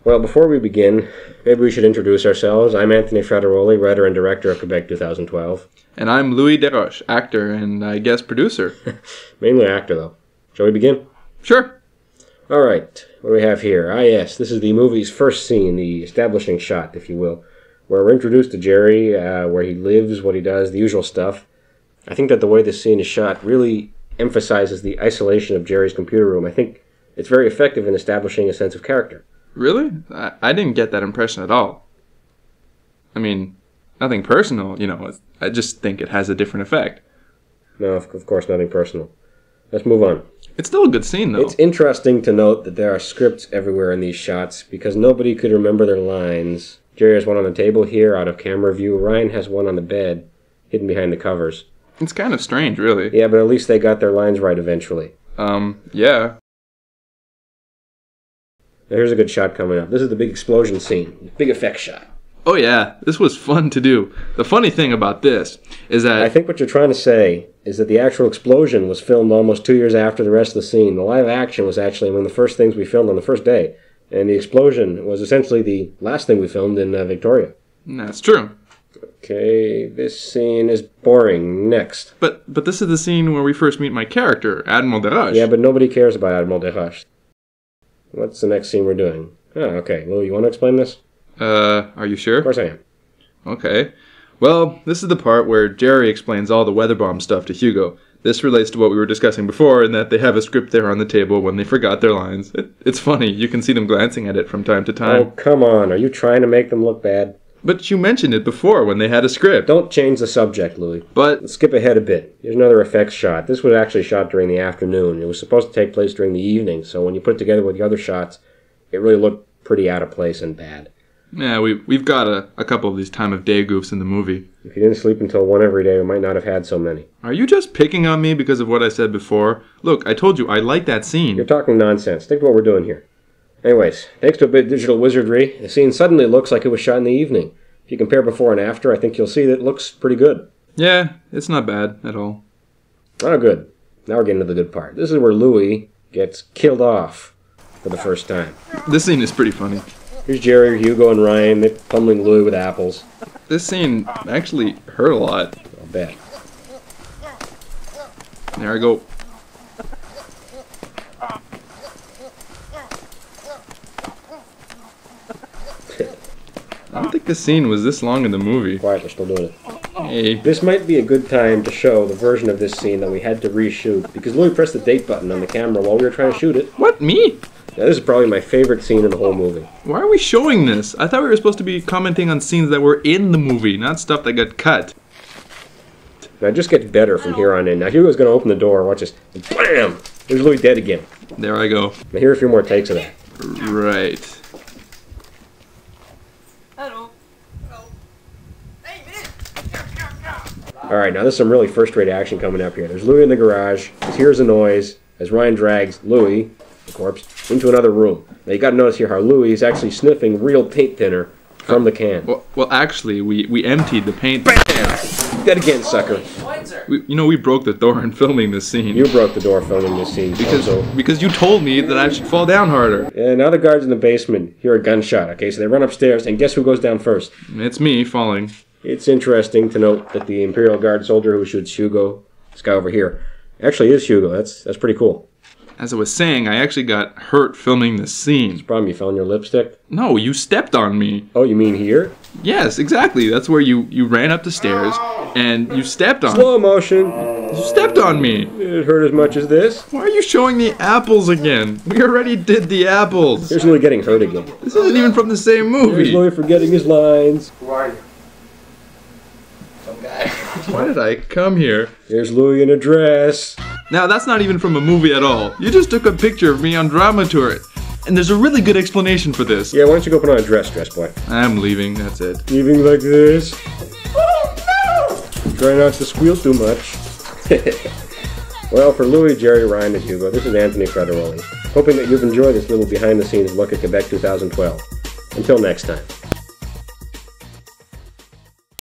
Well, before we begin, maybe we should introduce ourselves. I'm Anthony Frattaroli, writer and director of Quebec 2012. And I'm Louis Desroches, actor and, I guess, producer. Mainly actor, though. Shall we begin? Sure. All right, what do we have here? Ah, yes, this is the movie's first scene, the establishing shot, if you will, where we're introduced to Jerry, where he lives, what he does, the usual stuff. I think that the way this scene is shot really emphasizes the isolation of Jerry's computer room. I think it's very effective in establishing a sense of character. Really? I didn't get that impression at all. I mean, nothing personal, you know. I just think it has a different effect. No, of course, nothing personal. Let's move on. It's still a good scene, though. It's interesting to note that there are scripts everywhere in these shots because nobody could remember their lines. Jerry has one on the table here, out of camera view. Ryan has one on the bed, hidden behind the covers. It's kind of strange, really. Yeah, but at least they got their lines right eventually. Yeah. Now, here's a good shot coming up. This is the big explosion scene. Big effect shot. Oh, yeah. This was fun to do. The funny thing about this is that... I think what you're trying to say is that the actual explosion was filmed almost 2 years after the rest of the scene. The live action was actually one of the first things we filmed on the first day. And the explosion was essentially the last thing we filmed in Victoria. That's true. Okay, this scene is boring. Next. But this is the scene where we first meet my character, Admiral Desroches. Yeah, but nobody cares about Admiral Desroches. What's the next scene we're doing? Oh, okay. Lou, you want to explain this? Are you sure? Of course I am. Okay. Well, this is the part where Jerry explains all the weather bomb stuff to Hugo. This relates to what we were discussing before, in that they have a script there on the table when they forgot their lines. It's funny. You can see them glancing at it from time to time. Oh, come on. Are you trying to make them look bad? But you mentioned it before when they had a script. Don't change the subject, Louis. But... Let's skip ahead a bit. Here's another effects shot. This was actually shot during the afternoon. It was supposed to take place during the evening, so when you put it together with the other shots, it really looked pretty out of place and bad. Yeah, we've got a couple of these time of day goofs in the movie. If you didn't sleep until 1 every day, we might not have had so many. Are you just picking on me because of what I said before? Look, I told you I like that scene. You're talking nonsense. Think of what we're doing here. Anyways, thanks to a bit of digital wizardry, the scene suddenly looks like it was shot in the evening. If you compare before and after, I think you'll see that it looks pretty good. Yeah, it's not bad at all. Oh, good. Now we're getting to the good part. This is where Louis gets killed off for the first time. This scene is pretty funny. Here's Jerry, Hugo, and Ryan. They're pummeling Louis with apples. This scene actually hurt a lot. I'll bet. There I go. I don't think this scene was this long in the movie. Quiet, we're still doing it. Hey. This might be a good time to show the version of this scene that we had to reshoot, because Louis pressed the date button on the camera while we were trying to shoot it. What, me? Now, this is probably my favorite scene in the whole movie. Why are we showing this? I thought we were supposed to be commenting on scenes that were in the movie, not stuff that got cut. Now, it just gets better from here on in. Now, Hugo's going to open the door. Watch this. Bam! There's Louis dead again. There I go. Now, here are a few more takes of that. Right. Alright, now there's some really first-rate action coming up here. There's Louis in the garage. He hears a noise as Ryan drags Louis, the corpse, into another room. Now you gotta notice here how Louis is actually sniffing real paint thinner from the can. Well, actually, we emptied the paint. Bam! Dead again, sucker. We broke the door in filming this scene. You broke the door filming this scene. Because you told me that I should fall down harder. Yeah, now the guards in the basement hear a gunshot. Okay, so they run upstairs, and guess who goes down first? It's me falling. It's interesting to note that the Imperial Guard soldier who shoots Hugo, this guy over here, actually is Hugo. That's pretty cool. As I was saying, I actually got hurt filming this scene. What's the problem? You fell on your lipstick? No, you stepped on me. Oh, you mean here? Yes, exactly. That's where you ran up the stairs and you stepped on me. Slow motion. You stepped on me. Did it hurt as much as this? Why are you showing the apples again? We already did the apples. Here's Louis getting hurt again. This isn't even from the same movie. Here's Louis forgetting his lines. Who are you? Some guy. Why did I come here? Here's Louis in a dress. Now, that's not even from a movie at all. You just took a picture of me on Drama Tour. And there's a really good explanation for this. Yeah, why don't you go put on a dress, boy? I'm leaving, that's it. Leaving like this. Oh, no! Try not to squeal too much. Well, for Louis, Jerry, Ryan, and Hugo, this is Anthony Frattaroli. Hoping that you've enjoyed this little behind-the-scenes look at Quebec 2012. Until next time.